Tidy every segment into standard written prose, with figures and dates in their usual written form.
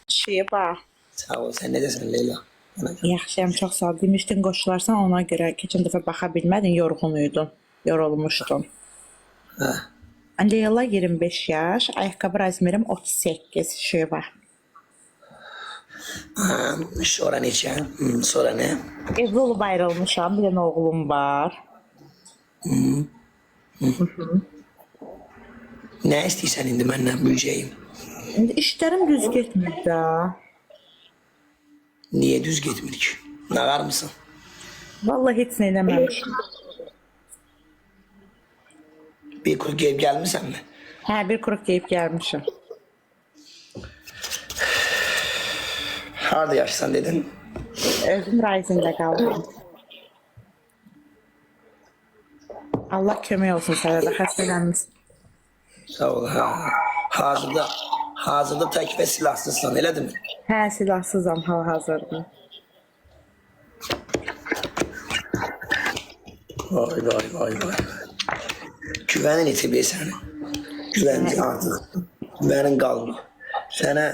Şeyba. Sağ ol, sen necəsən Leyla? Yaxşıyam, çox sağ ol. Demişdin qoşularsan, ona görə keçən dəfə baxa bilmədin, yorğunuydun, yorulmuşdun. Hə, Leyla 25 yaş, ayaqqabı razmerim 38 Şeyba. sonra neçə? Sonra nə? Evli olub ayrılmışam, bir dənə oğlum var. Nə istəyirsən indi məndən büyüyəcəyim? İndi işlərim düz getmir də. Niyə düz getmir ki? Nağar mısın? Vallahi heç nə eləməmişim. Bir kuru gelib gəlmirsən mi? Hə, bir kuruq geyib gəlmişim. Harada yaşasan dedin? Özüm Rising'də qaldım. Allah kömək olsun sənə də, xəstələnmişsin. Sağ ol, hə. Hazırda tək və silahsızsan, elədir mi? Hə, silahsızam hal-hazırda. Vay. Güvənin itibir səni. Güvənin artıq. Güvənin qalmır. Sənə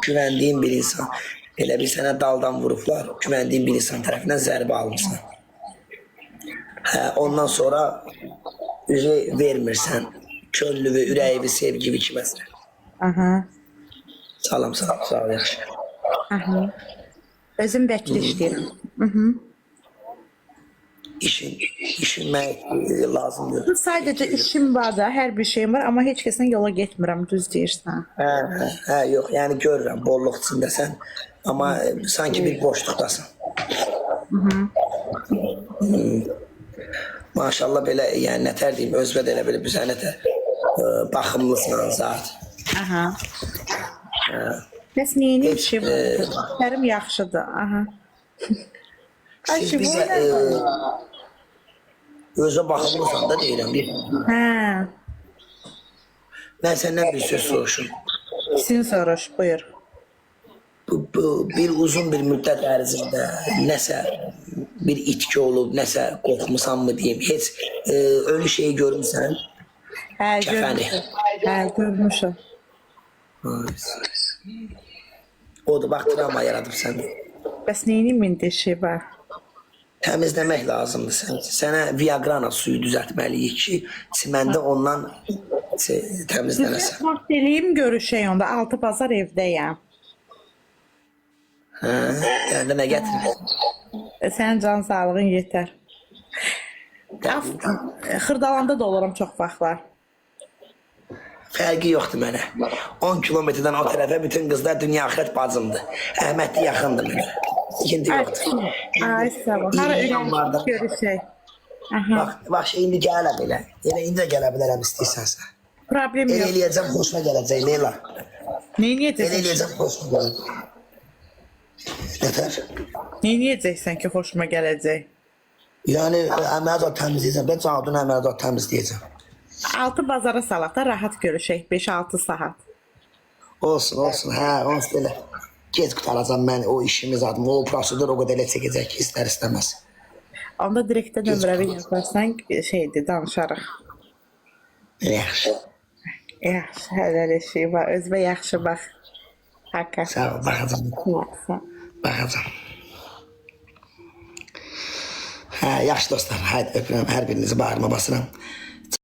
güvəndiyin bir insan, elə bir sənə daldan vurublar, güvəndiyin bir insan tərəfindən zərbə almışsan. Hə, ondan sonra üzü vermirsən, könlüvü, ürəyivi, sevgivi kiməsə. Aha. Salam, sağ ol, yaxşı. Aha. Özüm vəkil işləyirəm. İşin mənə lazımdır. Sadəcə işim var da, hər bir şeyim var, amma heç kəsdən yola getmirəm, düz deyirsən. Hə, yox, yəni görürəm, bolluq içindəsən, amma sanki bir boşluqdasan. Maşallah belə, yəni nətər deyim, özvə də elə belə bizə nətər baxımlısın zat. Aha. Bəs neyini işim? İşlərim yaxşıdır, aha. Siz bizə özə baxımlısan da deyirəm. Hə. Mən səndən bir söz soruşum. Sizin soruş, buyur. Bir uzun bir müddət ərzində nəsə bir itki olub, nəsə qorxmusan mı deyim, heç ölü şeyi görmüsən? Hə, görmüşəm. Hə, görmüşəm. O da bax, travma yaradıb səndə. Bəs neyini indi şey var? Təmizləmək lazımdır. Sənə Viagrana suyu düzəltməliyik ki, çiməndə ondan təmizlənəsən. Vaxt eləyim, görüşək onda. 6 bazar evdəyəm. Hə, yəni nə gətirir? Sənin can sağlığın yetər. Xırdalanda da oluram çox vaxtlar. Fərqi yoxdur mənə. 10 kilometrdən o tərəfə bütün qızlar dünya axirət bacımdır. Əhmədli yaxındır mənə. İkinci yoxdur. Ay, sağ ol. Hara ürəyim görüşək. Bax, indi gələ belə. Elə indi də gələ bilərəm istəyirsənsə. Problem Elə yox. eləyəcəm, xoşuma gələcək, Leyla. Neyin Elə yiyəcəksən? eləyəcəm, xoşuma gələcək. Nətər? Neyin yiyəcəksən ki, xoşuma gələcək? Yəni, əməliyyat təmizləyəcəm. Ben cadun əməliyyat təmizləyəcəm. 6 bazara salaq da rahat görüşək. 5-6 saat. Olsun. Hə, onsuz elə. Gec qutaracam mən o işimiz adım. O prosedur o qədər elə çəkəcək ki, istər istəməz. Onda direktə nömrəvi yaparsan, şeydir, danışarıq. Yaxşı. Yaxşı, hələlik var. Özbə yaxşı bax. Haqqa. Sağ ol, baxacam. Yaxşı. Baxacam. Hə, yaxşı dostlar. Haydi öpürəm, hər birinizi bağrıma basıram.